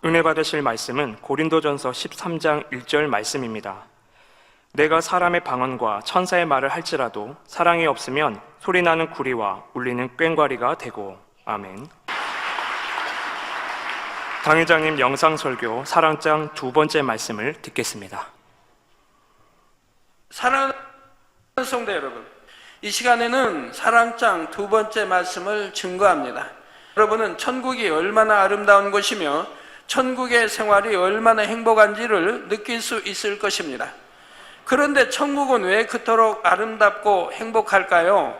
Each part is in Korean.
은혜 받으실 말씀은 고린도전서 13장 1절 말씀입니다. 내가 사람의 방언과 천사의 말을 할지라도 사랑이 없으면 소리나는 구리와 울리는 꽹과리가 되고. 아멘. 당회장님 영상설교 사랑장 두 번째 말씀을 듣겠습니다. 사랑하는 성도 여러분, 이 시간에는 사랑장 두 번째 말씀을 증거합니다. 여러분은 천국이 얼마나 아름다운 곳이며 천국의 생활이 얼마나 행복한지를 느낄 수 있을 것입니다. 그런데 천국은 왜 그토록 아름답고 행복할까요?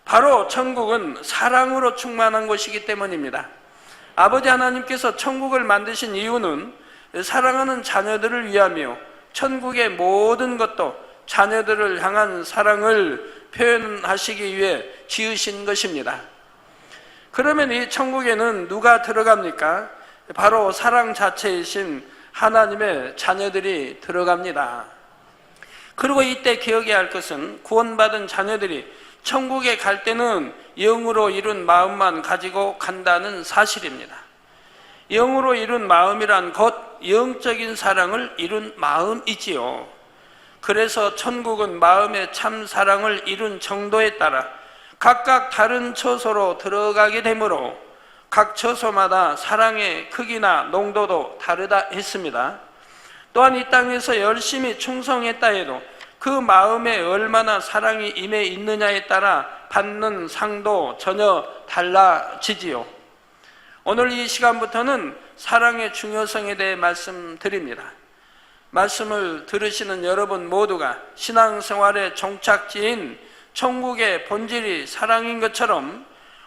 바로 천국은 사랑으로 충만한 곳이기 때문입니다. 아버지 하나님께서 천국을 만드신 이유는 사랑하는 자녀들을 위하며 천국의 모든 것도 자녀들을 향한 사랑을 표현하시기 위해 지으신 것입니다. 그러면 이 천국에는 누가 들어갑니까? 바로 사랑 자체이신 하나님의 자녀들이 들어갑니다. 그리고 이때 기억해야 할 것은 구원받은 자녀들이 천국에 갈 때는 영으로 이룬 마음만 가지고 간다는 사실입니다. 영으로 이룬 마음이란 곧 영적인 사랑을 이룬 마음이지요. 그래서 천국은 마음의 참 사랑을 이룬 정도에 따라 각각 다른 처소로 들어가게 되므로 각 처소마다 사랑의 크기나 농도도 다르다 했습니다. 또한 이 땅에서 열심히 충성했다 해도 그 마음에 얼마나 사랑이 임해 있느냐에 따라 받는 상도 전혀 달라지지요. 오늘 이 시간부터는 사랑의 중요성에 대해 말씀드립니다. 말씀을 들으시는 여러분 모두가 신앙생활의 종착지인 천국의 본질이 사랑인 것처럼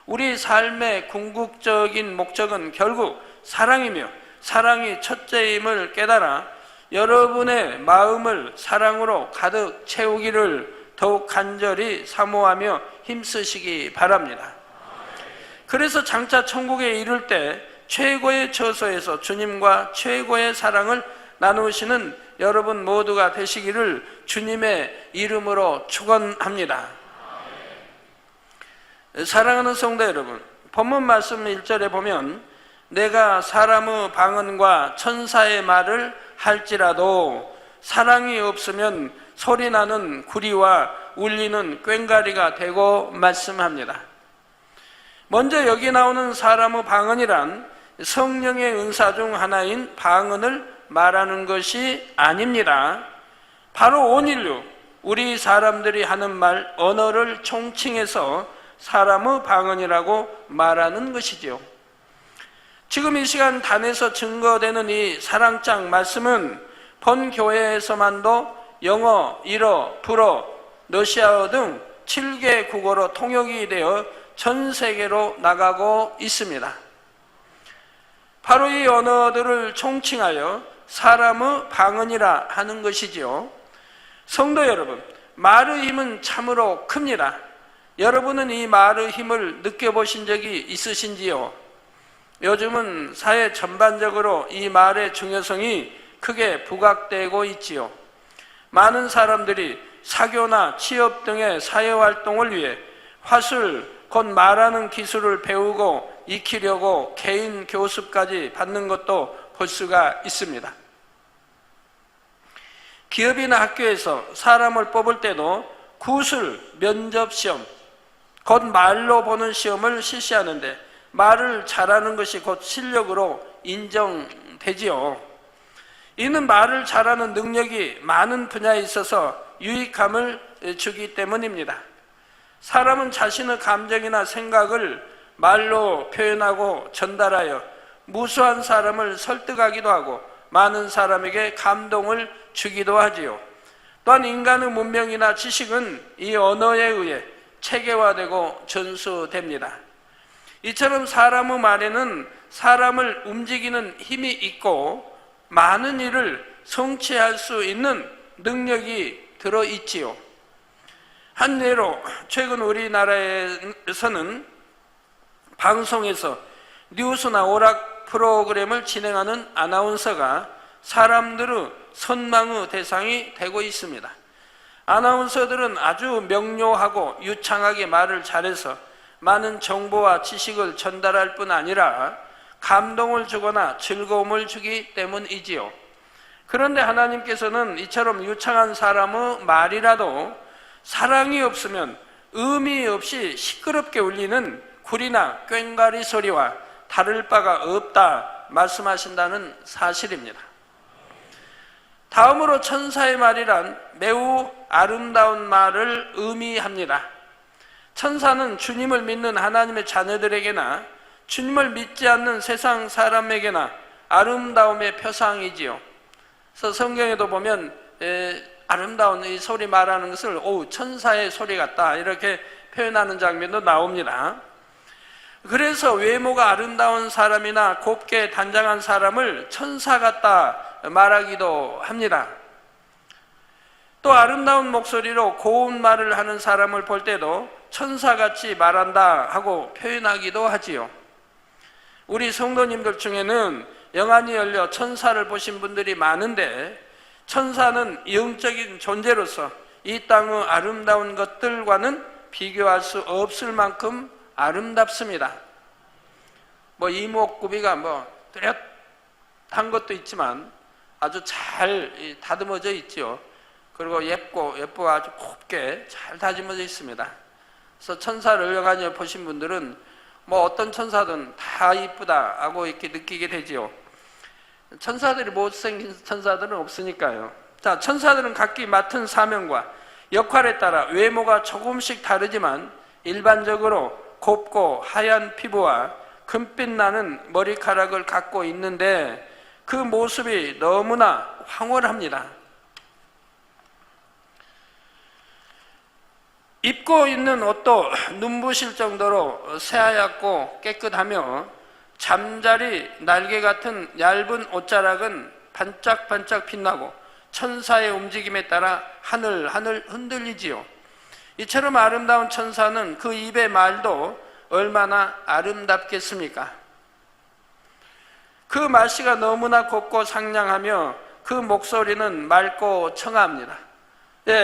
우리 삶의 궁극적인 목적은 결국 사랑이며 사랑이 첫째임을 깨달아 여러분의 마음을 사랑으로 가득 채우기를 더욱 간절히 사모하며 힘쓰시기 바랍니다. 그래서 장차 천국에 이를 때 최고의 처소에서 주님과 최고의 사랑을 나누시는 여러분 모두가 되시기를 주님의 이름으로 축원합니다. 사랑하는 성도 여러분, 본문 말씀 1절에 보면 내가 사람의 방언과 천사의 말을 할지라도 사랑이 없으면 소리나는 구리와 울리는 꽹과리가 되고 말씀합니다. 먼저 여기 나오는 사람의 방언이란 성령의 은사 중 하나인 방언을 말하는 것이 아닙니다. 바로 온 인류, 우리 사람들이 하는 말, 언어를 총칭해서 사람의 방언이라고 말하는 것이지요. 지금 이 시간 단에서 증거되는 이 사랑장 말씀은 본 교회에서만도 영어, 일어, 불어, 러시아어 등 7개 국어로 통역이 되어 전 세계로 나가고 있습니다. 바로 이 언어들을 총칭하여 사람의 방언이라 하는 것이지요. 성도 여러분, 말의 힘은 참으로 큽니다. 여러분은 이 말의 힘을 느껴보신 적이 있으신지요? 요즘은 사회 전반적으로 이 말의 중요성이 크게 부각되고 있지요. 많은 사람들이 사교나 취업 등의 사회활동을 위해 화술, 곧 말하는 기술을 배우고 익히려고 개인 교습까지 받는 것도 볼 수가 있습니다. 기업이나 학교에서 사람을 뽑을 때도 구술, 면접시험, 곧 말로 보는 시험을 실시하는데 말을 잘하는 것이 곧 실력으로 인정되지요. 이는 말을 잘하는 능력이 많은 분야에 있어서 유익함을 주기 때문입니다. 사람은 자신의 감정이나 생각을 말로 표현하고 전달하여 무수한 사람을 설득하기도 하고 많은 사람에게 감동을 주기도 하지요. 또한 인간의 문명이나 지식은 이 언어에 의해 체계화되고 전수됩니다. 이처럼 사람의 말에는 사람을 움직이는 힘이 있고 많은 일을 성취할 수 있는 능력이 들어있지요. 한 예로 최근 우리나라에서는 방송에서 뉴스나 오락 프로그램을 진행하는 아나운서가 사람들의 선망의 대상이 되고 있습니다. 아나운서들은 아주 명료하고 유창하게 말을 잘해서 많은 정보와 지식을 전달할 뿐 아니라 감동을 주거나 즐거움을 주기 때문이지요. 그런데 하나님께서는 이처럼 유창한 사람의 말이라도 사랑이 없으면 의미 없이 시끄럽게 울리는 구리나 꽹과리 소리와 다를 바가 없다 말씀하신다는 사실입니다. 다음으로 천사의 말이란 매우 아름다운 말을 의미합니다. 천사는 주님을 믿는 하나님의 자녀들에게나 주님을 믿지 않는 세상 사람에게나 아름다움의 표상이지요. 그래서 성경에도 보면 아름다운 이 소리 말하는 것을 천사의 소리 같다 이렇게 표현하는 장면도 나옵니다. 그래서 외모가 아름다운 사람이나 곱게 단장한 사람을 천사 같다 말하기도 합니다. 또 아름다운 목소리로 고운 말을 하는 사람을 볼 때도 천사같이 말한다 하고 표현하기도 하지요. 우리 성도님들 중에는 영안이 열려 천사를 보신 분들이 많은데 천사는 영적인 존재로서 이 땅의 아름다운 것들과는 비교할 수 없을 만큼 아름답습니다. 이목구비가 뚜렷한 것도 있지만 아주 잘 다듬어져 있지요. 그리고 예쁘고 아주 곱게 잘 다듬어져 있습니다. 그래서 천사를 영안히 보신 분들은 어떤 천사든 다 이쁘다 하고 이렇게 느끼게 되지요. 천사들이 못생긴 천사들은 없으니까요. 자, 천사들은 각기 맡은 사명과 역할에 따라 외모가 조금씩 다르지만 일반적으로 곱고 하얀 피부와 금빛 나는 머리카락을 갖고 있는데 그 모습이 너무나 황홀합니다. 입고 있는 옷도 눈부실 정도로 새하얗고 깨끗하며 잠자리 날개 같은 얇은 옷자락은 반짝반짝 빛나고 천사의 움직임에 따라 하늘하늘 흔들리지요. 이처럼 아름다운 천사는 그 입의 말도 얼마나 아름답겠습니까? 그 말씨가 너무나 곱고 상냥하며 그 목소리는 맑고 청아합니다.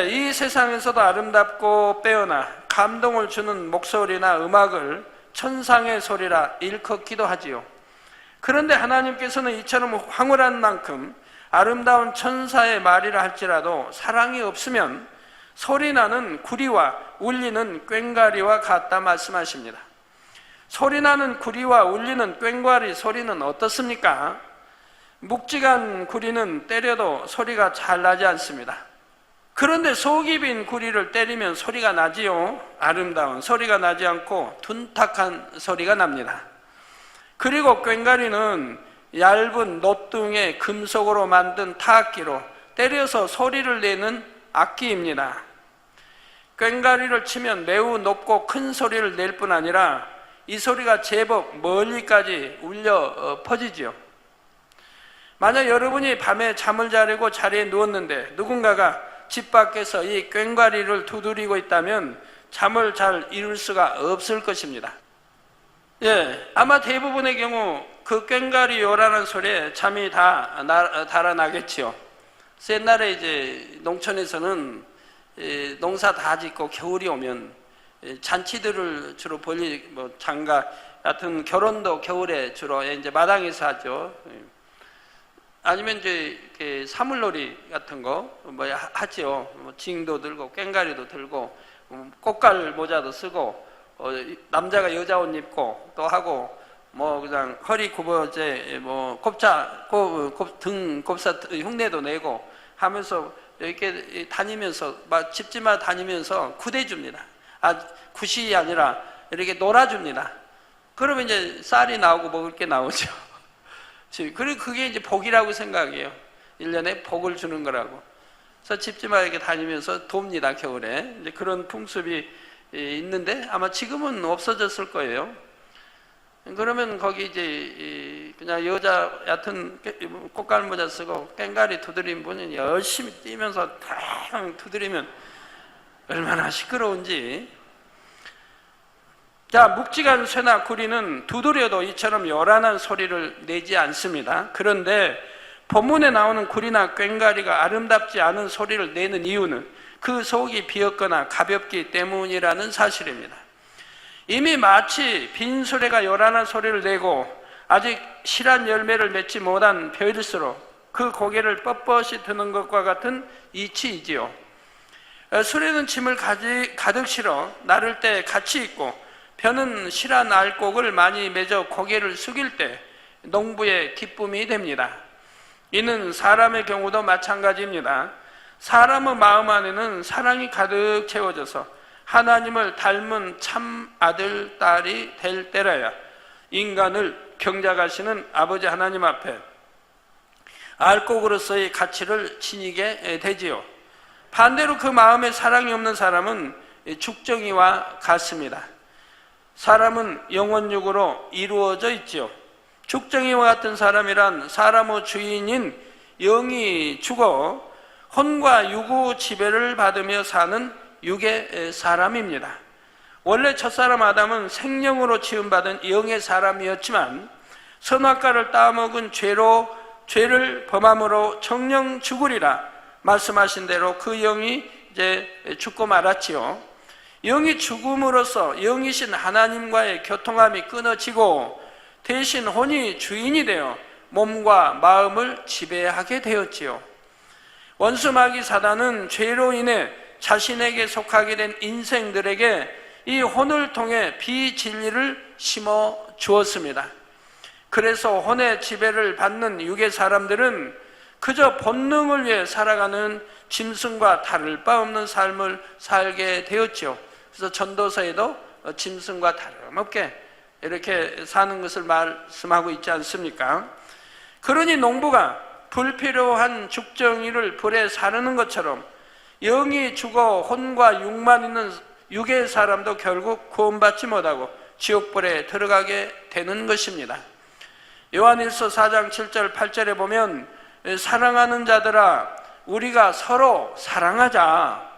이 세상에서도 아름답고 빼어나 감동을 주는 목소리나 음악을 천상의 소리라 일컫기도 하지요. 그런데 하나님께서는 이처럼 황홀한 만큼 아름다운 천사의 말이라 할지라도 사랑이 없으면 소리나는 구리와 울리는 꽹과리와 같다 말씀하십니다. 소리나는 구리와 울리는 꽹과리 소리는 어떻습니까? 묵직한 구리는 때려도 소리가 잘 나지 않습니다. 그런데 속이 빈 구리를 때리면 소리가 나지요. 아름다운 소리가 나지 않고 둔탁한 소리가 납니다. 그리고 꽹과리는 얇은 노뚱의 금속으로 만든 타악기로 때려서 소리를 내는 악기입니다. 꽹과리를 치면 매우 높고 큰 소리를 낼 뿐 아니라 이 소리가 제법 멀리까지 울려 퍼지지요. 만약 여러분이 밤에 잠을 자려고 자리에 누웠는데 누군가가 집 밖에서 이 꽹과리를 두드리고 있다면 잠을 잘 이룰 수가 없을 것입니다. 아마 대부분의 경우 그 꽹과리 요란한 소리에 잠이 다 달아나겠지요. 옛날에 이제 농촌에서는 농사 다 짓고 겨울이 오면 잔치들을 주로 장가 같은 결혼도 겨울에 주로 이제 마당에서 하죠. 아니면 이제 사물놀이 같은 거 하죠. 징도 들고 꽹과리도 들고 꽃갈 모자도 쓰고 남자가 여자 옷 입고 또 하고 그냥 허리 굽어제 등 곱사 흉내도 내고 하면서 이렇게 다니면서 집집마다 다니면서 구대줍니다. 굿이 아니라 이렇게 놀아줍니다. 그러면 이제 쌀이 나오고 먹을 게 나오죠. 그리고 그게 이제 복이라고 생각해요. 1년에 복을 주는 거라고. 그래서 집집마다 이렇게 다니면서 돕니다, 겨울에. 이제 그런 풍습이 있는데 아마 지금은 없어졌을 거예요. 그러면 거기 이제 그냥 여자 얕은 꽃갈 모자 쓰고 꽹과리 두드린 분이 열심히 뛰면서 탕 두드리면 얼마나 시끄러운지. 자, 묵직한 쇠나 구리는 두드려도 이처럼 요란한 소리를 내지 않습니다. 그런데 본문에 나오는 구리나 꽹과리가 아름답지 않은 소리를 내는 이유는 그 속이 비었거나 가볍기 때문이라는 사실입니다. 이미 마치 빈 수레가 요란한 소리를 내고 아직 실한 열매를 맺지 못한 벼일수록 그 고개를 뻣뻣이 드는 것과 같은 이치이지요. 수레는 짐을 가득 실어 나를 때 같이 있고 벼는 실한 알곡을 많이 맺어 고개를 숙일 때 농부의 기쁨이 됩니다. 이는 사람의 경우도 마찬가지입니다. 사람의 마음 안에는 사랑이 가득 채워져서 하나님을 닮은 참 아들, 딸이 될 때라야 인간을 경작하시는 아버지 하나님 앞에 알곡으로서의 가치를 지니게 되지요. 반대로 그 마음에 사랑이 없는 사람은 죽정이와 같습니다. 사람은 영혼육으로 이루어져 있지요. 죽정이와 같은 사람이란 사람의 주인인 영이 죽어 혼과 유구 지배를 받으며 사는 육의 사람입니다. 원래 첫사람 아담은 생명으로 지음받은 영의 사람이었지만 선악과를 따먹은 죄를 범함으로 정령 죽으리라 말씀하신 대로 그 영이 이제 죽고 말았지요. 영이 죽음으로써 영이신 하나님과의 교통함이 끊어지고 대신 혼이 주인이 되어 몸과 마음을 지배하게 되었지요. 원수 마귀 사단은 죄로 인해 자신에게 속하게 된 인생들에게 이 혼을 통해 비진리를 심어 주었습니다. 그래서 혼의 지배를 받는 육의 사람들은 그저 본능을 위해 살아가는 짐승과 다를 바 없는 삶을 살게 되었죠. 그래서 전도서에도 짐승과 다름없게 이렇게 사는 것을 말씀하고 있지 않습니까? 그러니 농부가 불필요한 죽정이를 불에 사르는 것처럼 영이 죽어 혼과 육만 있는 육의 사람도 결국 구원받지 못하고 지옥불에 들어가게 되는 것입니다. 요한일서 4장 7절 8절에 보면 사랑하는 자들아 우리가 서로 사랑하자.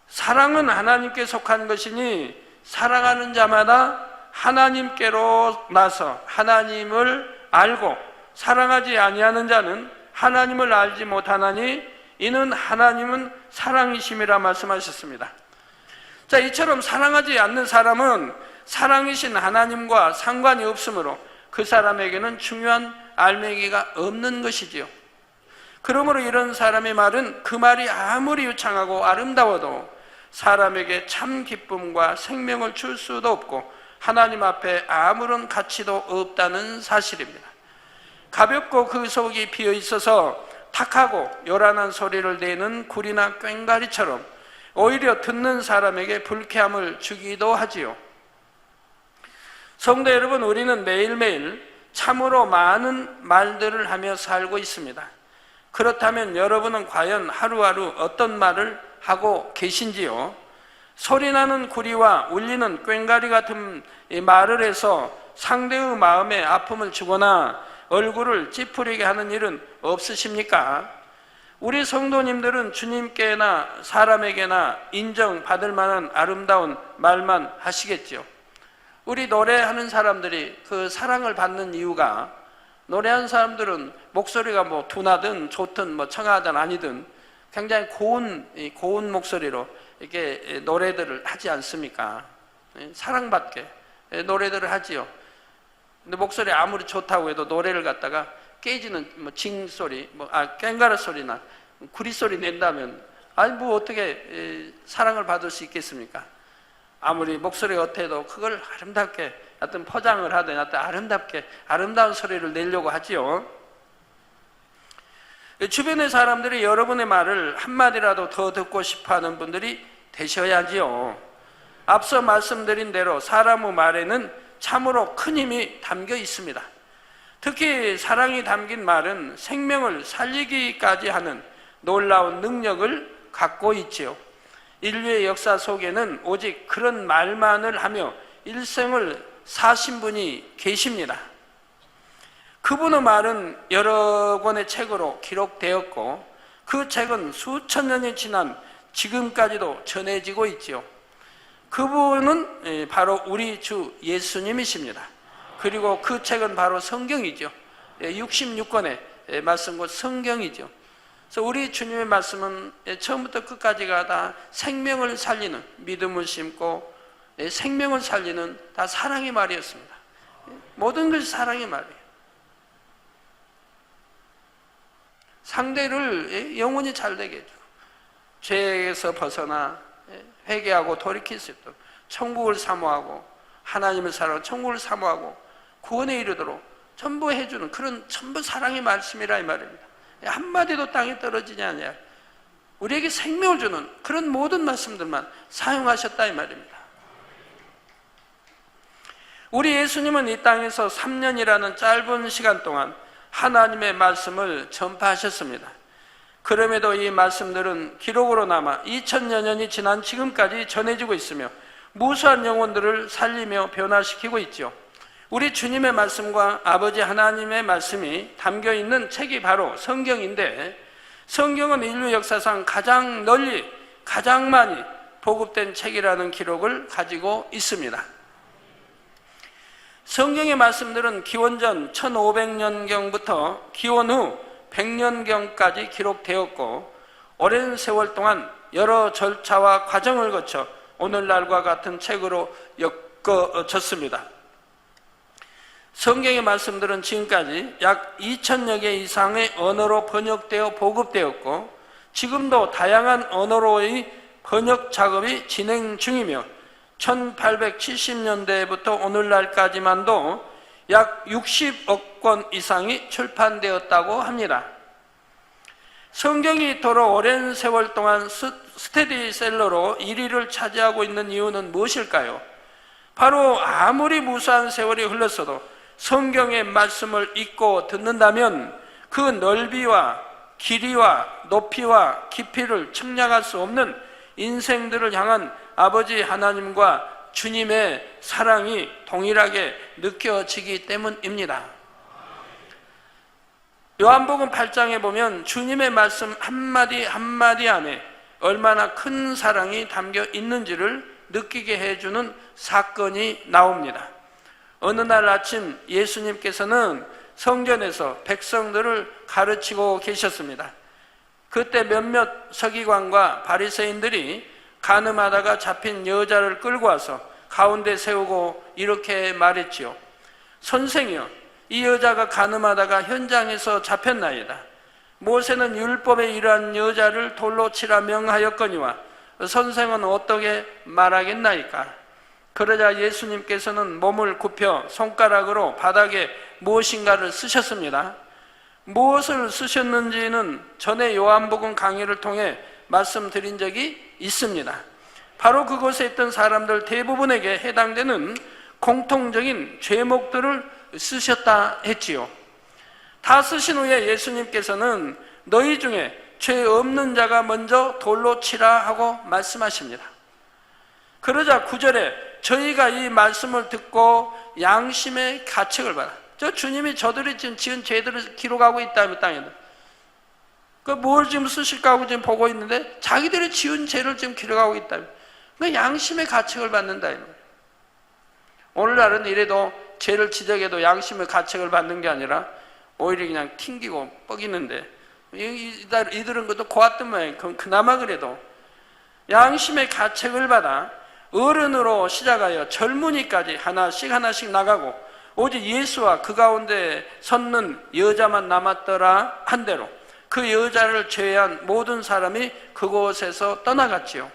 사랑은 하나님께 속한 것이니 사랑하는 자마다 하나님께로 나서 하나님을 알고 사랑하지 아니하는 자는 하나님을 알지 못하나니 이는 하나님은 사랑이심이라 말씀하셨습니다. 자, 이처럼 사랑하지 않는 사람은 사랑이신 하나님과 상관이 없으므로 그 사람에게는 중요한 알맹이가 없는 것이지요. 그러므로 이런 사람의 말은 그 말이 아무리 유창하고 아름다워도 사람에게 참 기쁨과 생명을 줄 수도 없고 하나님 앞에 아무런 가치도 없다는 사실입니다. 가볍고 그 속이 비어 있어서 탁하고 요란한 소리를 내는 구리나 꽹과리처럼 오히려 듣는 사람에게 불쾌함을 주기도 하지요. 성도 여러분, 우리는 매일매일 참으로 많은 말들을 하며 살고 있습니다. 그렇다면 여러분은 과연 하루하루 어떤 말을 하고 계신지요? 소리나는 구리와 울리는 꽹과리 같은 말을 해서 상대의 마음에 아픔을 주거나 얼굴을 찌푸리게 하는 일은 없으십니까? 우리 성도님들은 주님께나 사람에게나 인정받을 만한 아름다운 말만 하시겠죠. 우리 노래하는 사람들이 그 사랑을 받는 이유가, 노래하는 사람들은 목소리가 뭐 둔하든 좋든 뭐 청아하든 아니든 굉장히 고운 목소리로 이렇게 노래들을 하지 않습니까? 사랑받게 노래들을 하지요. 근데 목소리 아무리 좋다고 해도 노래를 갖다가 깨지는 뭐 징소리, 꽹과리 소리나 구리 소리 낸다면 아니 뭐 어떻게 사랑을 받을 수 있겠습니까? 아무리 목소리가 어때도 그걸 아름답게 어떤 포장을 하든 어떤 아름답게 아름다운 소리를 내려고 하지요. 주변의 사람들이 여러분의 말을 한마디라도 더 듣고 싶어하는 분들이 되셔야지요. 앞서 말씀드린 대로 사람의 말에는 참으로 큰 힘이 담겨 있습니다. 특히 사랑이 담긴 말은 생명을 살리기까지 하는 놀라운 능력을 갖고 있지요. 인류의 역사 속에는 오직 그런 말만을 하며 일생을 사신 분이 계십니다. 그분의 말은 여러 권의 책으로 기록되었고 그 책은 수천 년이 지난 지금까지도 전해지고 있지요. 그분은 바로 우리 주 예수님이십니다. 그리고 그 책은 바로 성경이죠. 66권의 말씀 곧 성경이죠. 그래서 우리 주님의 말씀은 처음부터 끝까지가 다 생명을 살리는, 믿음을 심고 생명을 살리는 다 사랑의 말이었습니다. 모든 것이 사랑의 말이에요. 상대를 영원히 잘되게 해주고 죄에서 벗어나 회개하고 돌이킬 수 있도록 천국을 사모하고 하나님을 사랑하고 천국을 사모하고 구원에 이르도록 전부 해주는 그런 전부 사랑의 말씀이라 이 말입니다. 한마디도 땅에 떨어지지 않아요. 우리에게 생명을 주는 그런 모든 말씀들만 사용하셨다 이 말입니다. 우리 예수님은 이 땅에서 3년이라는 짧은 시간 동안 하나님의 말씀을 전파하셨습니다. 그럼에도 이 말씀들은 기록으로 남아 2000여 년이 지난 지금까지 전해지고 있으며 무수한 영혼들을 살리며 변화시키고 있죠. 우리 주님의 말씀과 아버지 하나님의 말씀이 담겨있는 책이 바로 성경인데, 성경은 인류 역사상 가장 널리 가장 많이 보급된 책이라는 기록을 가지고 있습니다. 성경의 말씀들은 기원전 1500년경부터 기원 후 100년경까지 기록되었고 오랜 세월 동안 여러 절차와 과정을 거쳐 오늘날과 같은 책으로 엮어졌습니다. 성경의 말씀들은 지금까지 약 2000여 개 이상의 언어로 번역되어 보급되었고 지금도 다양한 언어로의 번역 작업이 진행 중이며 1870년대부터 오늘날까지만도 약 60억 권 이상이 출판되었다고 합니다. 성경이 이토록 오랜 세월 동안 스테디셀러로 1위를 차지하고 있는 이유는 무엇일까요? 바로 아무리 무수한 세월이 흘렀어도 성경의 말씀을 읽고 듣는다면 그 넓이와 길이와 높이와 깊이를 측량할 수 없는 인생들을 향한 아버지 하나님과 주님의 사랑이 동일하게 느껴지기 때문입니다. 요한복음 8장에 보면 주님의 말씀 한마디 한마디 안에 얼마나 큰 사랑이 담겨 있는지를 느끼게 해주는 사건이 나옵니다. 어느 날 아침 예수님께서는 성전에서 백성들을 가르치고 계셨습니다. 그때 몇몇 서기관과 바리새인들이 간음하다가 잡힌 여자를 끌고 와서 가운데 세우고 이렇게 말했지요. 선생이여, 이 여자가 간음하다가 현장에서 잡혔나이다. 모세는 율법에 이러한 여자를 돌로 치라 명하였거니와 선생은 어떻게 말하겠나이까? 그러자 예수님께서는 몸을 굽혀 손가락으로 바닥에 무엇인가를 쓰셨습니다. 무엇을 쓰셨는지는 전에 요한복음 강의를 통해 말씀드린 적이 있습니다. 바로 그곳에 있던 사람들 대부분에게 해당되는 공통적인 죄목들을 쓰셨다 했지요. 다 쓰신 후에 예수님께서는 너희 중에 죄 없는 자가 먼저 돌로 치라 하고 말씀하십니다. 그러자 9절에 저희가 이 말씀을 듣고 양심의 가책을 받아. 저 주님이 저들이 지금 지은 죄들을 기록하고 있다며 땅에도. 그 뭘 지금 쓰실까 하고 지금 보고 있는데 자기들이 지은 죄를 지금 기록하고 있다며. 그 양심의 가책을 받는다. 오늘날은 이래도 죄를 지적해도 양심의 가책을 받는 게 아니라 오히려 그냥 튕기고 뻐기는데 이들은 그것도 고았던 모양이에요. 그나마 그래도 양심의 가책을 받아 어른으로 시작하여 젊은이까지 하나씩 하나씩 나가고 오직 예수와 그 가운데 섰는 여자만 남았더라 한 대로 그 여자를 제외한 모든 사람이 그곳에서 떠나갔지요.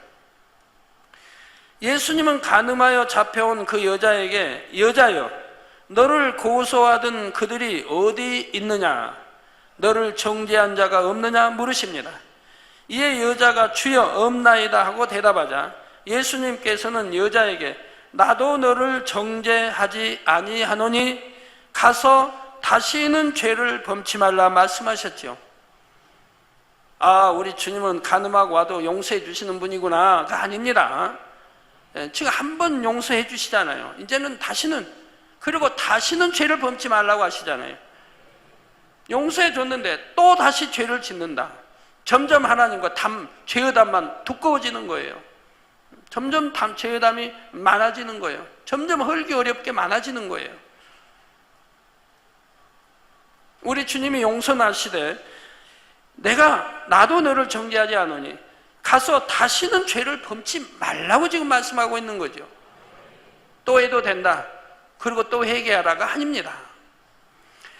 예수님은 간음하여 잡혀온 그 여자에게 여자여 너를 고소하던 그들이 어디 있느냐, 너를 정죄한 자가 없느냐 물으십니다. 이에 여자가 주여 없나이다 하고 대답하자 예수님께서는 여자에게 나도 너를 정죄하지 아니하노니 가서 다시는 죄를 범치 말라 말씀하셨지요. 아, 우리 주님은 간음하고 와도 용서해 주시는 분이구나. 그거 아닙니다. 지금 한 번 용서해 주시잖아요. 이제는 그리고 다시는 죄를 범치 말라고 하시잖아요. 용서해 줬는데 또 다시 죄를 짓는다. 점점 하나님과 죄의 담만 두꺼워지는 거예요. 점점 죄의 담이 많아지는 거예요. 점점 헐기 어렵게 많아지는 거예요. 우리 주님이 용서하시되 나도 너를 정죄하지 않으니 가서 다시는 죄를 범치 말라고 지금 말씀하고 있는 거죠. 또 해도 된다. 그리고 또 회개하라가 아닙니다.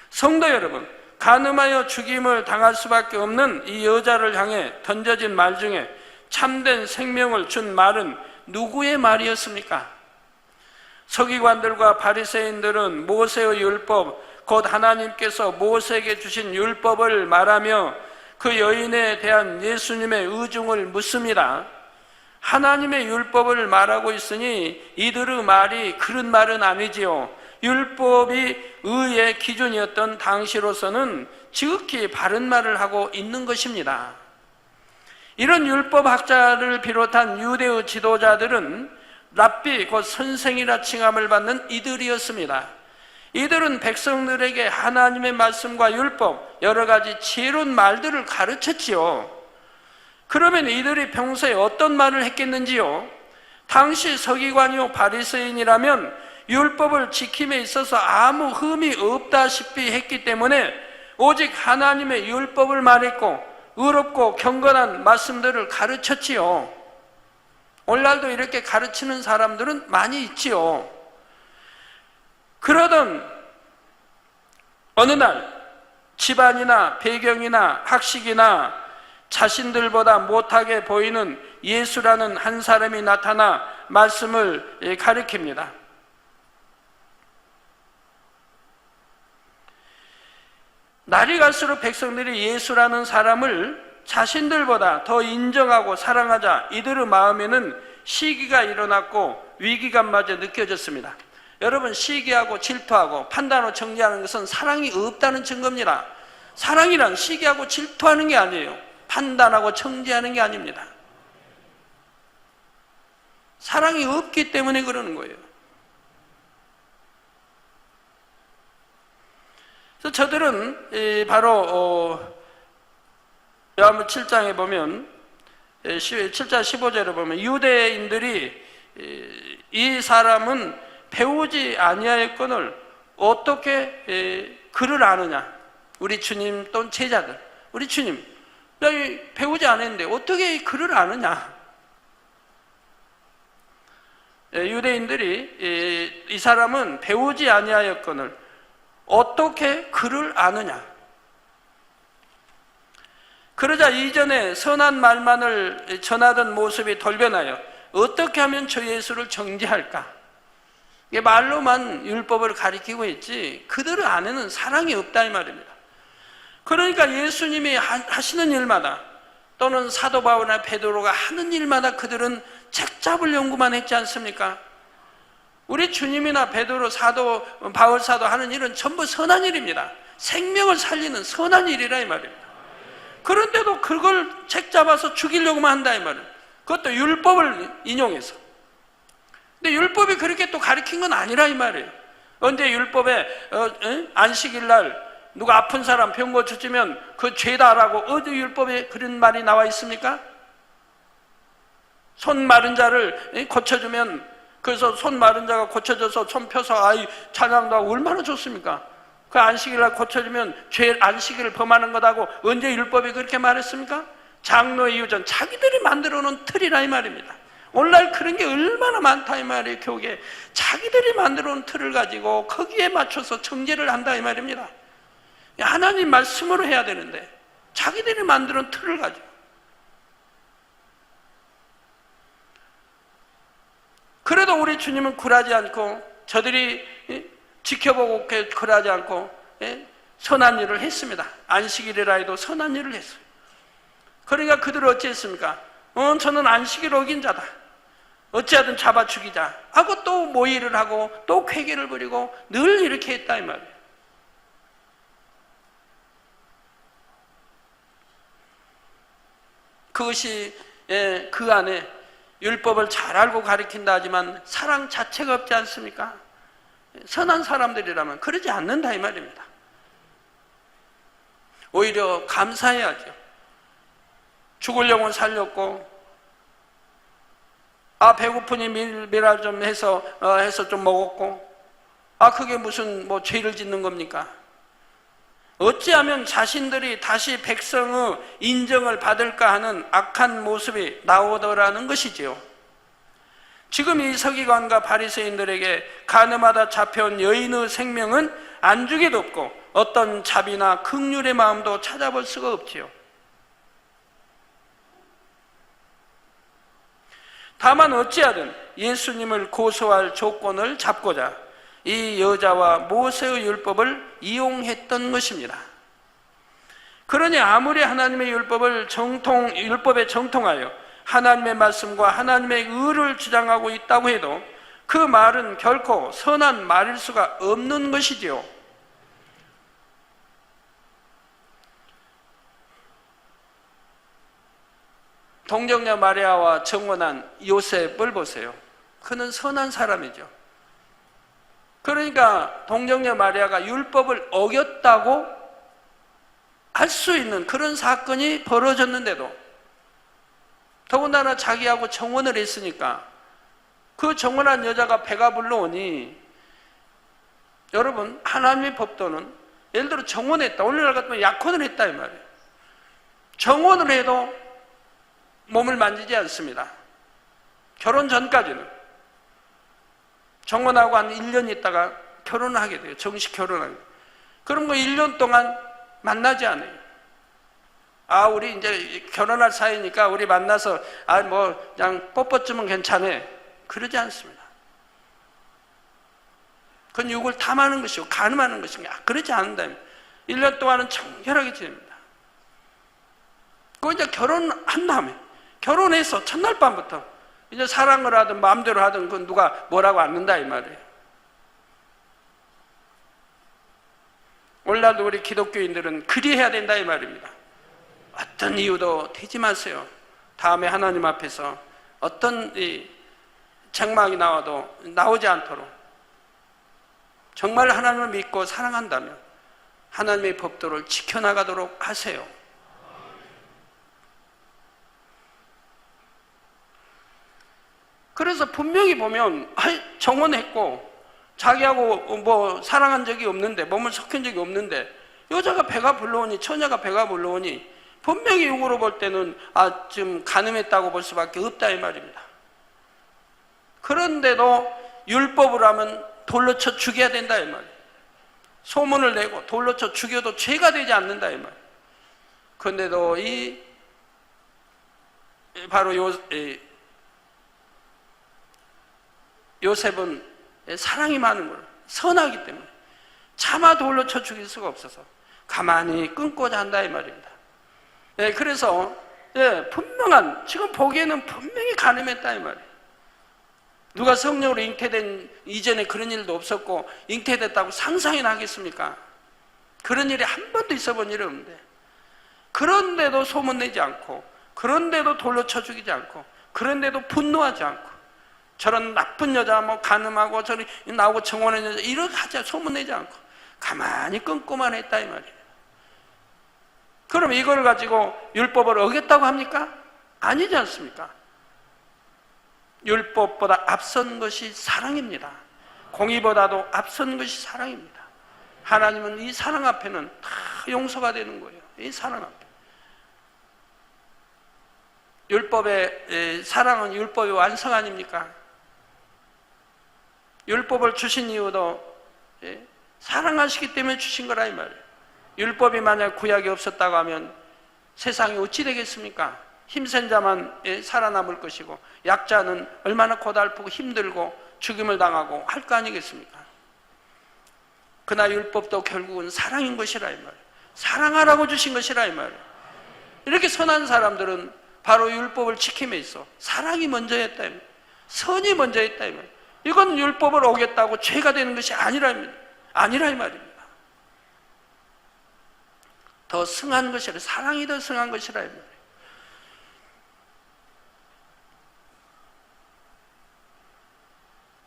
성도 여러분, 간음하여 죽임을 당할 수밖에 없는 이 여자를 향해 던져진 말 중에 참된 생명을 준 말은 누구의 말이었습니까? 서기관들과 바리새인들은 모세의 율법, 곧 하나님께서 모세에게 주신 율법을 말하며 그 여인에 대한 예수님의 의중을 묻습니다. 하나님의 율법을 말하고 있으니 이들의 말이 그런 말은 아니지요. 율법이 의의 기준이었던 당시로서는 지극히 바른 말을 하고 있는 것입니다. 이런 율법학자를 비롯한 유대의 지도자들은 랍비, 곧 선생이라 칭함을 받는 이들이었습니다. 이들은 백성들에게 하나님의 말씀과 율법, 여러 가지 지혜로운 말들을 가르쳤지요. 그러면 이들이 평소에 어떤 말을 했겠는지요? 당시 서기관이요 바리새인이라면 율법을 지킴에 있어서 아무 흠이 없다시피 했기 때문에 오직 하나님의 율법을 말했고 의롭고 경건한 말씀들을 가르쳤지요. 오늘날도 이렇게 가르치는 사람들은 많이 있지요. 그러던 어느 날 집안이나 배경이나 학식이나 자신들보다 못하게 보이는 예수라는 한 사람이 나타나 말씀을 가리킵니다. 날이 갈수록 백성들이 예수라는 사람을 자신들보다 더 인정하고 사랑하자 이들의 마음에는 시기가 일어났고 위기감마저 느껴졌습니다. 여러분, 시기하고 질투하고 판단하고 정죄하는 것은 사랑이 없다는 증거입니다. 사랑이란 시기하고 질투하는 게 아니에요. 판단하고 정죄하는 게 아닙니다. 사랑이 없기 때문에 그러는 거예요. 그래서 저들은 바로 요한복음 7장에 보면 7장 15절에 보면 유대인들이 이 사람은 배우지 아니하였거늘 어떻게 그를 아느냐? 우리 주님 또는 제자들, 우리 주님 배우지 않았는데 어떻게 그를 아느냐? 유대인들이 이 사람은 배우지 아니하였거늘 어떻게 그를 아느냐? 그러자 이전에 선한 말만을 전하던 모습이 돌변하여 어떻게 하면 저 예수를 정죄할까? 이게 말로만 율법을 가리키고 있지 그들 안에는 사랑이 없다 이 말입니다. 그러니까 예수님이 하시는 일마다 또는 사도 바울이나 베드로가 하는 일마다 그들은 책 잡을 연구만 했지 않습니까? 우리 주님이나 베드로 사도, 바울 사도 하는 일은 전부 선한 일입니다. 생명을 살리는 선한 일이라 이 말입니다. 그런데도 그걸 책 잡아서 죽이려고만 한다 이 말이에요. 그것도 율법을 인용해서. 근데 율법이 그렇게 또 가르친 건 아니라 이 말이에요. 언제 율법에 안식일 날 누가 아픈 사람 병 고쳐주면 그 죄다라고 어디 율법에 그런 말이 나와 있습니까? 손 마른 자를 고쳐주면 그래서 손 마른 자가 고쳐져서 손 펴서 아이 찬양도 하고 얼마나 좋습니까? 그 안식일 날 고쳐주면 죄 안식일을 범하는 것하고 언제 율법이 그렇게 말했습니까? 장로의 유전 자기들이 만들어 놓은 틀이라 이 말입니다. 오늘날 그런 게 얼마나 많다 이 말이에요. 교계 자기들이 만들어 놓은 틀을 가지고 거기에 맞춰서 정죄를 한다 이 말입니다. 하나님 말씀으로 해야 되는데 자기들이 만들어 놓은 틀을 가지고 그래도 우리 주님은 굴하지 않고 저들이 지켜보고 굴하지 않고 선한 일을 했습니다. 안식일이라 해도 선한 일을 했어요. 그러니까 그들은 어찌했습니까? 저는 안식일 어긴 자다. 어찌하든 잡아 죽이자 하고 또 모의를 하고 또 쾌계를 부리고 늘 이렇게 했다 이 말이에요. 그것이 그 안에 율법을 잘 알고 가르친다 하지만 사랑 자체가 없지 않습니까? 선한 사람들이라면 그러지 않는다 이 말입니다. 오히려 감사해야죠. 죽을 영혼 살렸고 배고프니 미랄 좀 해서 좀 먹었고 그게 무슨 뭐 죄를 짓는 겁니까? 어찌하면 자신들이 다시 백성의 인정을 받을까 하는 악한 모습이 나오더라는 것이지요. 지금 이 서기관과 바리새인들에게 간음하다 잡혀온 여인의 생명은 안중에도 없고 어떤 자비나 긍휼의 마음도 찾아볼 수가 없지요. 다만 어찌하든 예수님을 고소할 조건을 잡고자 이 여자와 모세의 율법을 이용했던 것입니다. 그러니 아무리 하나님의 율법에 정통하여 하나님의 말씀과 하나님의 의를 주장하고 있다고 해도 그 말은 결코 선한 말일 수가 없는 것이지요. 동정녀 마리아와 정혼한 요셉을 보세요. 그는 선한 사람이죠. 그러니까 동정녀 마리아가 율법을 어겼다고 할 수 있는 그런 사건이 벌어졌는데도 더군다나 자기하고 정혼을 했으니까 그 정혼한 여자가 배가 불러오니, 여러분 하나님의 법도는 예를 들어 정혼했다, 오늘날 같으면 약혼을 했다 이 말이에요. 정혼을 해도 몸을 만지지 않습니다. 결혼 전까지는. 정혼하고 한 1년 있다가 결혼을 하게 돼요. 정식 결혼하게 돼요. 그럼 그 1년 동안 만나지 않아요. 우리 이제 결혼할 사이니까 우리 만나서 그냥 뽀뽀쯤은 괜찮아, 그러지 않습니다. 그건 육을 탐하는 것이고 간음하는 것입니다. 그러지 않는다면 1년 동안은 청결하게 지냅니다. 그 이제 결혼한 다음에, 결혼해서 첫날 밤부터 이제 사랑을 하든 마음대로 하든 그건 누가 뭐라고 않는다 이 말이에요. 오늘날도 우리 기독교인들은 그리해야 된다 이 말입니다. 어떤 이유도 대지 마세요. 다음에 하나님 앞에서 어떤 책망이 나와도 나오지 않도록 정말 하나님을 믿고 사랑한다면 하나님의 법도를 지켜나가도록 하세요. 그래서 분명히 보면 정혼했고 자기하고 사랑한 적이 없는데, 몸을 섞인 적이 없는데 여자가 배가 불러오니, 처녀가 배가 불러오니 분명히 육으로 볼 때는 지금 간음했다고 볼 수밖에 없다 이 말입니다. 그런데도 율법으로 하면 돌로 쳐 죽여야 된다 이 말이에요. 소문을 내고 돌로 쳐 죽여도 죄가 되지 않는다 이 말이에요. 그런데도 바로 요셉은 사랑이 많은 거예요. 선하기 때문에 차마 돌로 쳐 죽일 수가 없어서 가만히 끊고자 한다 이 말입니다. 그래서 분명한, 지금 보기에는 분명히 간음했다 이 말이에요. 누가 성령으로 잉태된 이전에 그런 일도 없었고 잉태됐다고 상상이나 하겠습니까? 그런 일이 한 번도 있어본 일이 없는데, 그런데도 소문내지 않고, 그런데도 돌로 쳐 죽이지 않고, 그런데도 분노하지 않고, 저런 나쁜 여자 간음하고 저리 나오고 정혼한 여자 이렇게 하자 소문내지 않고 가만히 끊고만 했다 이 말이에요. 그럼 이걸 가지고 율법을 어겼다고 합니까? 아니지 않습니까? 율법보다 앞선 것이 사랑입니다. 공의보다도 앞선 것이 사랑입니다. 하나님은 이 사랑 앞에는 다 용서가 되는 거예요. 이 사랑 앞에. 율법의 사랑은 율법의 완성 아닙니까? 율법을 주신 이유도 사랑하시기 때문에 주신 거라 이 말이에요. 율법이 만약 구약이 없었다고 하면 세상이 어찌 되겠습니까? 힘센 자만 살아남을 것이고 약자는 얼마나 고달프고 힘들고 죽임을 당하고 할 거 아니겠습니까? 그러나 율법도 결국은 사랑인 것이라 이 말이에요. 사랑하라고 주신 것이라 이 말이에요. 이렇게 선한 사람들은 바로 율법을 지킴에 있어 사랑이 먼저였다 이 말이에요. 선이 먼저였다 이 말이에요. 이건 율법을 어겼다고 죄가 되는 것이 아니라 이 말입니다. 더 승한 것이라, 사랑이 더 승한 것이라 이 말이에요.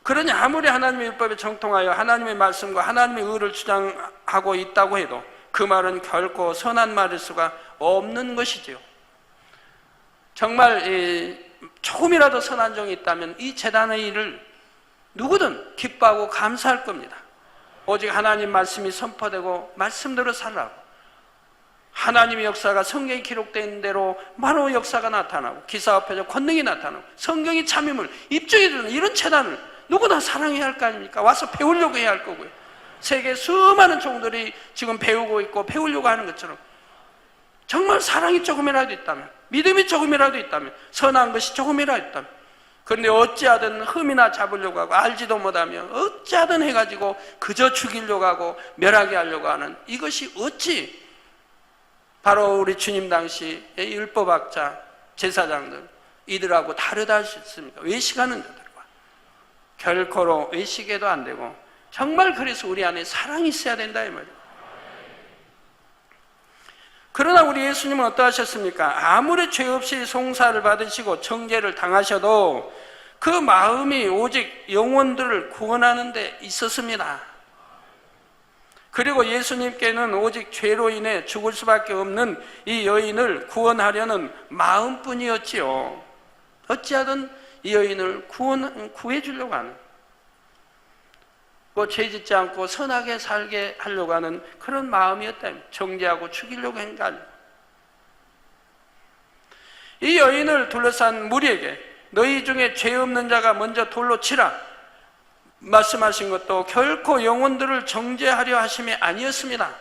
그러니 아무리 하나님의 율법에 정통하여 하나님의 말씀과 하나님의 의를 주장하고 있다고 해도 그 말은 결코 선한 말일 수가 없는 것이지요. 정말 조금이라도 선한 종이 있다면 이 재단의 일을 누구든 기뻐하고 감사할 겁니다. 오직 하나님 말씀이 선포되고 말씀대로 살라고, 하나님의 역사가 성경에 기록된 대로 바로 역사가 나타나고 기사화표적 권능이 나타나고 성경이 참임을 입증해주는 이런 재단을 누구나 사랑해야 할 거 아닙니까? 와서 배우려고 해야 할 거고요. 세계 수많은 종들이 지금 배우고 있고 배우려고 하는 것처럼 정말 사랑이 조금이라도 있다면, 믿음이 조금이라도 있다면, 선한 것이 조금이라도 있다면, 그런데 어찌하든 흠이나 잡으려고 하고 알지도 못하며 어찌하든 해가지고 그저 죽이려고 하고 멸하게 하려고 하는 이것이 어찌 바로 우리 주님 당시의 율법학자, 제사장들 이들하고 다르다 할 수 있습니까? 외식하는 자들과 결코로 외식해도 안 되고 정말 그래서 우리 안에 사랑이 있어야 된다 이 말이에요. 그러나 우리 예수님은 어떠하셨습니까? 아무리 죄 없이 송사를 받으시고 정죄를 당하셔도 그 마음이 오직 영혼들을 구원하는 데 있었습니다. 그리고 예수님께는 오직 죄로 인해 죽을 수밖에 없는 이 여인을 구원하려는 마음뿐이었지요. 어찌하든 이 여인을 구해 주려고 하는, 죄 짓지 않고 선하게 살게 하려고 하는 그런 마음이었다. 정죄하고 죽이려고 한 게 아니고. 이 여인을 둘러싼 무리에게 너희 중에 죄 없는 자가 먼저 돌로 치라 말씀하신 것도 결코 영혼들을 정죄하려 하심이 아니었습니다.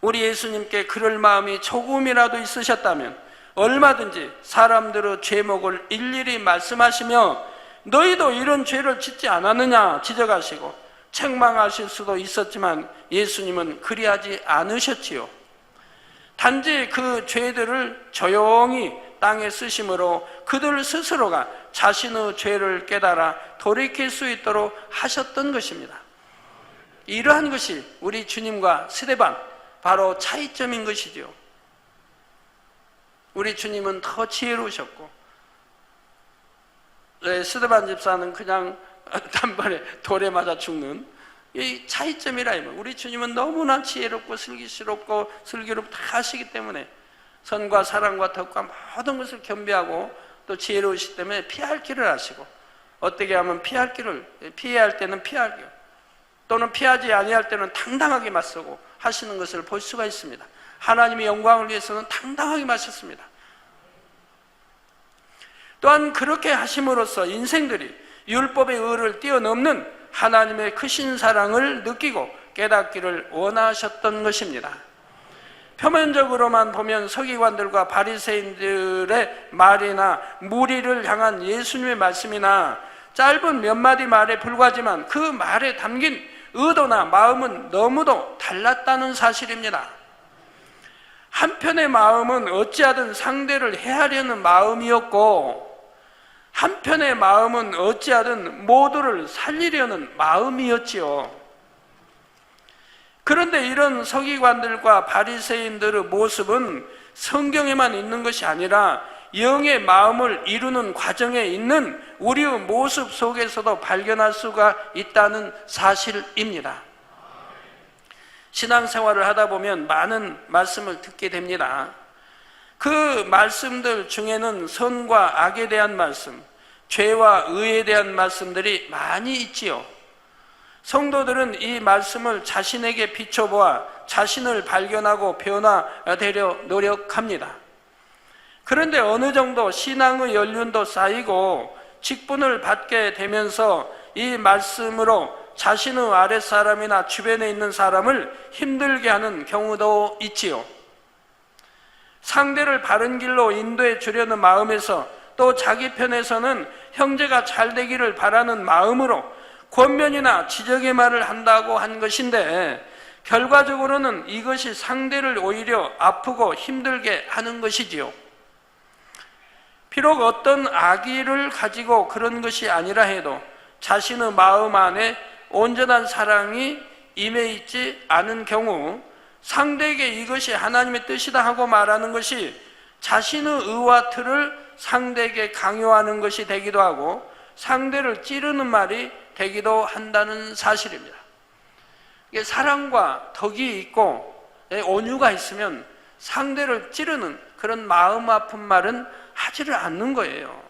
우리 예수님께 그럴 마음이 조금이라도 있으셨다면 얼마든지 사람들의 죄목을 일일이 말씀하시며 너희도 이런 죄를 짓지 않았느냐 지적하시고 책망하실 수도 있었지만 예수님은 그리하지 않으셨지요. 단지 그 죄들을 조용히 땅에 쓰심으로 그들 스스로가 자신의 죄를 깨달아 돌이킬 수 있도록 하셨던 것입니다. 이러한 것이 우리 주님과 스데반 바로 차이점인 것이죠. 우리 주님은 더 지혜로우셨고 스데반 집사는 그냥 단번에 돌에 맞아 죽는 이 차이점이라 하면 우리 주님은 너무나 지혜롭고 슬기롭고 다 하시기 때문에 선과 사랑과 덕과 모든 것을 겸비하고 또 지혜로우시기 때문에 피할 길을 하시고 어떻게 하면 피해야 할 때는 피하고 또는 피하지 아니할 때는 당당하게 맞서고 하시는 것을 볼 수가 있습니다. 하나님의 영광을 위해서는 당당하게 맞섰습니다. 또한 그렇게 하심으로써 인생들이 율법의 의를 뛰어넘는 하나님의 크신 사랑을 느끼고 깨닫기를 원하셨던 것입니다. 표면적으로만 보면 서기관들과 바리새인들의 말이나 무리를 향한 예수님의 말씀이나 짧은 몇 마디 말에 불과하지만 그 말에 담긴 의도나 마음은 너무도 달랐다는 사실입니다. 한편의 마음은 어찌하든 상대를 해하려는 마음이었고 한편의 마음은 어찌하든 모두를 살리려는 마음이었지요. 그런데 이런 서기관들과 바리새인들의 모습은 성경에만 있는 것이 아니라 영의 마음을 이루는 과정에 있는 우리의 모습 속에서도 발견할 수가 있다는 사실입니다. 신앙생활을 하다 보면 많은 말씀을 듣게 됩니다. 그 말씀들 중에는 선과 악에 대한 말씀, 죄와 의에 대한 말씀들이 많이 있지요. 성도들은 이 말씀을 자신에게 비춰보아 자신을 발견하고 변화되려 노력합니다. 그런데 어느 정도 신앙의 연륜도 쌓이고 직분을 받게 되면서 이 말씀으로 자신의 아랫사람이나 주변에 있는 사람을 힘들게 하는 경우도 있지요. 상대를 바른 길로 인도해 주려는 마음에서 또 자기 편에서는 형제가 잘 되기를 바라는 마음으로 권면이나 지적의 말을 한다고 한 것인데 결과적으로는 이것이 상대를 오히려 아프고 힘들게 하는 것이지요. 비록 어떤 악의를 가지고 그런 것이 아니라 해도 자신의 마음 안에 온전한 사랑이 임해 있지 않은 경우 상대에게 이것이 하나님의 뜻이다 하고 말하는 것이 자신의 의와 틀을 상대에게 강요하는 것이 되기도 하고 상대를 찌르는 말이 되기도 한다는 사실입니다. 이게 사랑과 덕이 있고 온유가 있으면 상대를 찌르는 그런 마음 아픈 말은 하지를 않는 거예요.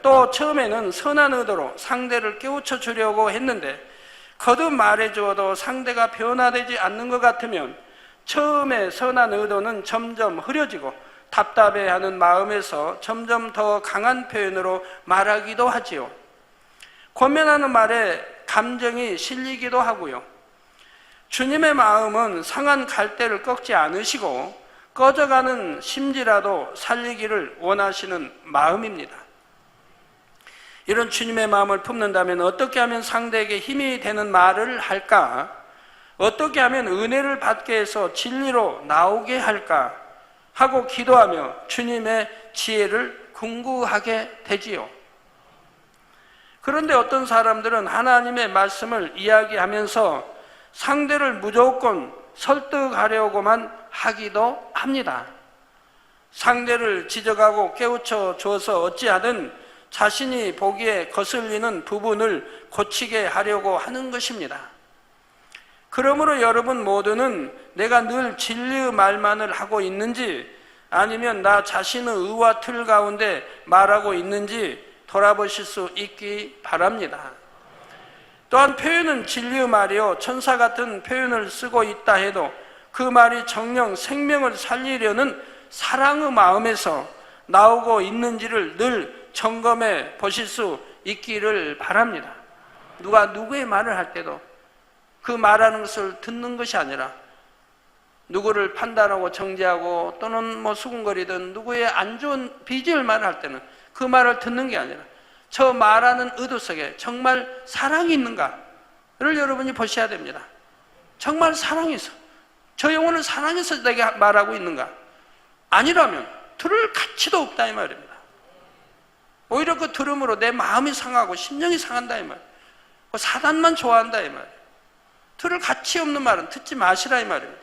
또 처음에는 선한 의도로 상대를 깨우쳐 주려고 했는데 거듭 말해 주어도 상대가 변화되지 않는 것 같으면 처음에 선한 의도는 점점 흐려지고 답답해하는 마음에서 점점 더 강한 표현으로 말하기도 하지요. 권면하는 말에 감정이 실리기도 하고요. 주님의 마음은 상한 갈대를 꺾지 않으시고 꺼져가는 심지라도 살리기를 원하시는 마음입니다. 이런 주님의 마음을 품는다면 어떻게 하면 상대에게 힘이 되는 말을 할까? 어떻게 하면 은혜를 받게 해서 진리로 나오게 할까? 하고 기도하며 주님의 지혜를 궁구하게 되지요. 그런데 어떤 사람들은 하나님의 말씀을 이야기하면서 상대를 무조건 설득하려고만 하기도 합니다. 상대를 지적하고 깨우쳐 줘서 어찌하든 자신이 보기에 거슬리는 부분을 고치게 하려고 하는 것입니다. 그러므로 여러분 모두는 내가 늘 진리의 말만을 하고 있는지 아니면 나 자신의 의와 틀 가운데 말하고 있는지 돌아보실 수 있기 바랍니다. 또한 표현은 진리의 말이요 천사 같은 표현을 쓰고 있다 해도 그 말이 정녕 생명을 살리려는 사랑의 마음에서 나오고 있는지를 늘 점검해 보실 수 있기를 바랍니다. 누가 누구의 말을 할 때도 그 말하는 것을 듣는 것이 아니라 누구를 판단하고 정죄하고 또는 뭐 수군거리든 누구의 안 좋은 비질 말을 할 때는 그 말을 듣는 게 아니라 저 말하는 의도 속에 정말 사랑이 있는가를 여러분이 보셔야 됩니다. 정말 사랑해서 저 영혼을 사랑해서 내게 말하고 있는가? 아니라면 들을 가치도 없다 이 말입니다. 오히려 그 들음으로 내 마음이 상하고 심령이 상한다 이 말이에요. 사단만 좋아한다 이 말이에요. 들을 가치 없는 말은 듣지 마시라 이 말입니다.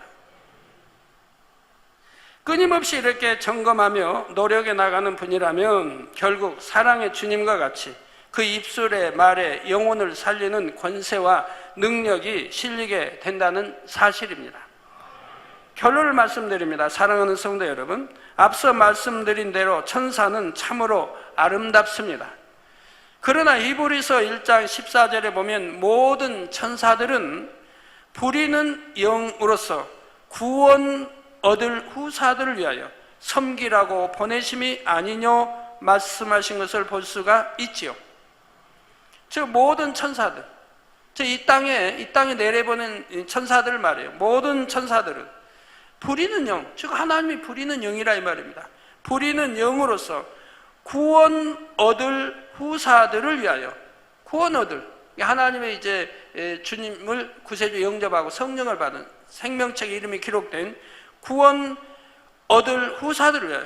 끊임없이 이렇게 점검하며 노력해 나가는 분이라면 결국 사랑의 주님과 같이 그 입술의 말에 영혼을 살리는 권세와 능력이 실리게 된다는 사실입니다. 결론을 말씀드립니다. 사랑하는 성도 여러분, 앞서 말씀드린 대로 천사는 참으로 아름답습니다. 그러나 히브리서 1장 14절에 보면 모든 천사들은 부리는 영으로서 구원 얻을 후사들을 위하여 섬기라고 보내심이 아니뇨 말씀하신 것을 볼 수가 있지요. 즉 모든 천사들, 즉 이 땅에 내려보낸 천사들을 말해요. 모든 천사들은 부리는 영, 즉 하나님이 부리는 영이라 이 말입니다. 부리는 영으로서 구원 얻을 후사들을 위하여 구원 얻을 하나님의 이제 주님을 구세주 영접하고 성령을 받은 생명책 이름이 기록된 구원 얻을 후사들을 위하여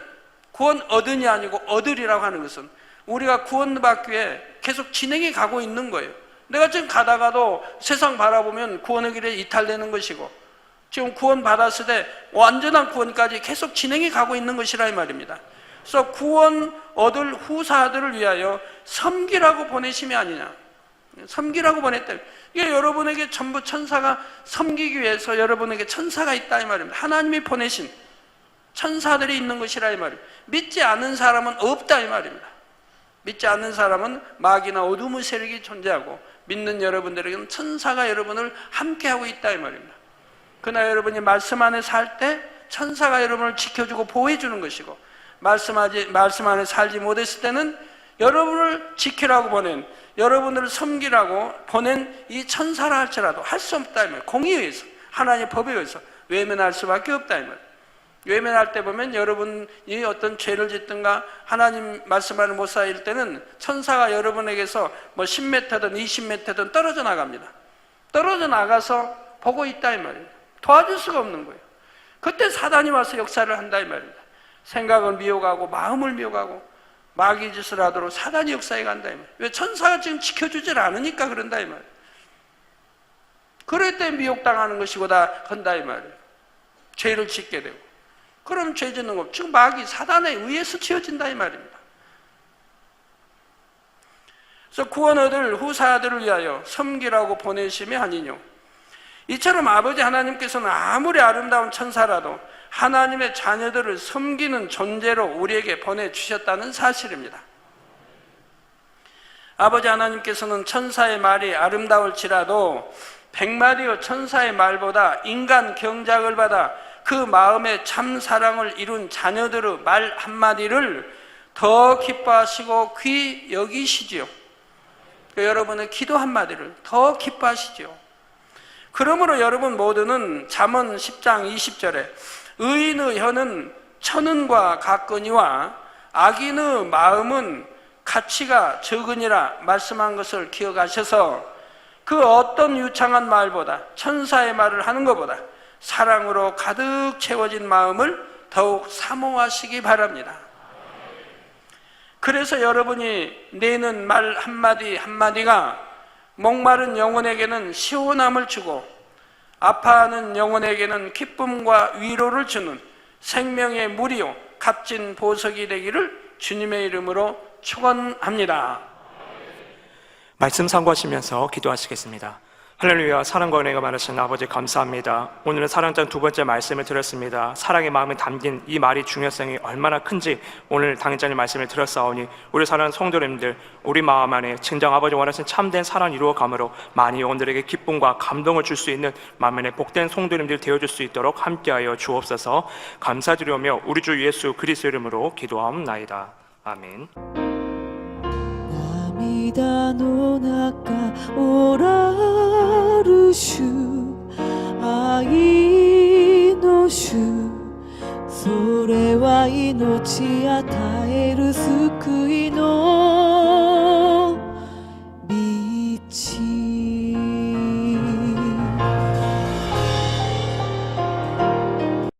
구원 얻으니 아니고 얻으리라고 하는 것은 우리가 구원받기 위해 계속 진행해 가고 있는 거예요. 내가 지금 가다가도 세상 바라보면 구원의 길에 이탈되는 것이고 지금 구원받았을 때 완전한 구원까지 계속 진행해 가고 있는 것이라 이 말입니다. 그래서 구원 얻을 후사들을 위하여 섬기라고 보내심이 아니냐. 섬기라고 보냈다. 이게 여러분에게 전부 천사가 섬기기 위해서 여러분에게 천사가 있다 이 말입니다. 하나님이 보내신 천사들이 있는 것이라 이 말입니다. 믿지 않는 사람은 없다 이 말입니다. 믿지 않는 사람은 마귀나 어둠의 세력이 존재하고 믿는 여러분들에게는 천사가 여러분을 함께하고 있다 이 말입니다. 그러나 여러분이 말씀 안에 살 때 천사가 여러분을 지켜주고 보호해주는 것이고 말씀 안에 살지 못했을 때는 여러분을 지키라고 보낸 여러분을 섬기라고 보낸 이 천사라 할지라도 할 수 없다 이 말이에요. 공의에 의해서 하나님의 법에 의해서 외면할 수밖에 없다 이 말이에요. 외면할 때 보면 여러분이 어떤 죄를 짓든가 하나님 말씀 안에 못 쌓일 때는 천사가 여러분에게서 뭐 10m든 20m든 떨어져 나갑니다. 떨어져 나가서 보고 있다 이 말이에요. 도와줄 수가 없는 거예요. 그때 사단이 와서 역사를 한다 이 말입니다. 생각을 미혹하고 마음을 미혹하고 마귀 짓을 하도록 사단이 역사해 간다 이 말이에요. 왜? 천사가 지금 지켜주질 않으니까 그런다 이 말이에요. 그럴 때 미혹당하는 것이고 다 건다 이 말이에요. 죄를 짓게 되고 그럼 죄 짓는 것 즉 마귀 사단에 의해서 지어진다 이 말입니다. 그래서 구원 얻을 후사들을 위하여 섬기라고 보내심이 아니뇨. 이처럼 아버지 하나님께서는 아무리 아름다운 천사라도 하나님의 자녀들을 섬기는 존재로 우리에게 보내주셨다는 사실입니다. 아버지 하나님께서는 천사의 말이 아름다울지라도 100마리의 천사의 말보다 인간 경작을 받아 그 마음에 참 사랑을 이룬 자녀들의 말 한마디를 더 기뻐하시고 귀 여기시지요. 여러분의 기도 한마디를 더 기뻐하시지요. 그러므로 여러분 모두는 잠언 10장 20절에 의인의 혀는 천은과 같거니와 악인의 마음은 가치가 적으니라 말씀한 것을 기억하셔서 그 어떤 유창한 말보다 천사의 말을 하는 것보다 사랑으로 가득 채워진 마음을 더욱 사모하시기 바랍니다. 그래서 여러분이 내는 말 한마디 한마디가 목마른 영혼에게는 시원함을 주고 아파하는 영혼에게는 기쁨과 위로를 주는 생명의 물이요 값진 보석이 되기를 주님의 이름으로 축원합니다. 말씀 상고하시면서 기도하시겠습니다. 할렐루야. 사랑과 은혜가 많으신 아버지 감사합니다. 오늘은 사랑장 두 번째 말씀을 들었습니다. 사랑의 마음에 담긴 이 말이 중요성이 얼마나 큰지 오늘 당장의 말씀을 들었사오니 우리 사랑하는 성도님들 우리 마음 안에 진정 아버지 원하신 참된 사랑 이루어감으로 많은 영혼들에게 기쁨과 감동을 줄 수 있는 만면의 복된 성도님들 되어줄 수 있도록 함께하여 주옵소서. 감사드리오며 우리 주 예수 그리스도 이름으로 기도하옵나이다. 아멘. 涙の中おらる主愛の主それは命与える救いの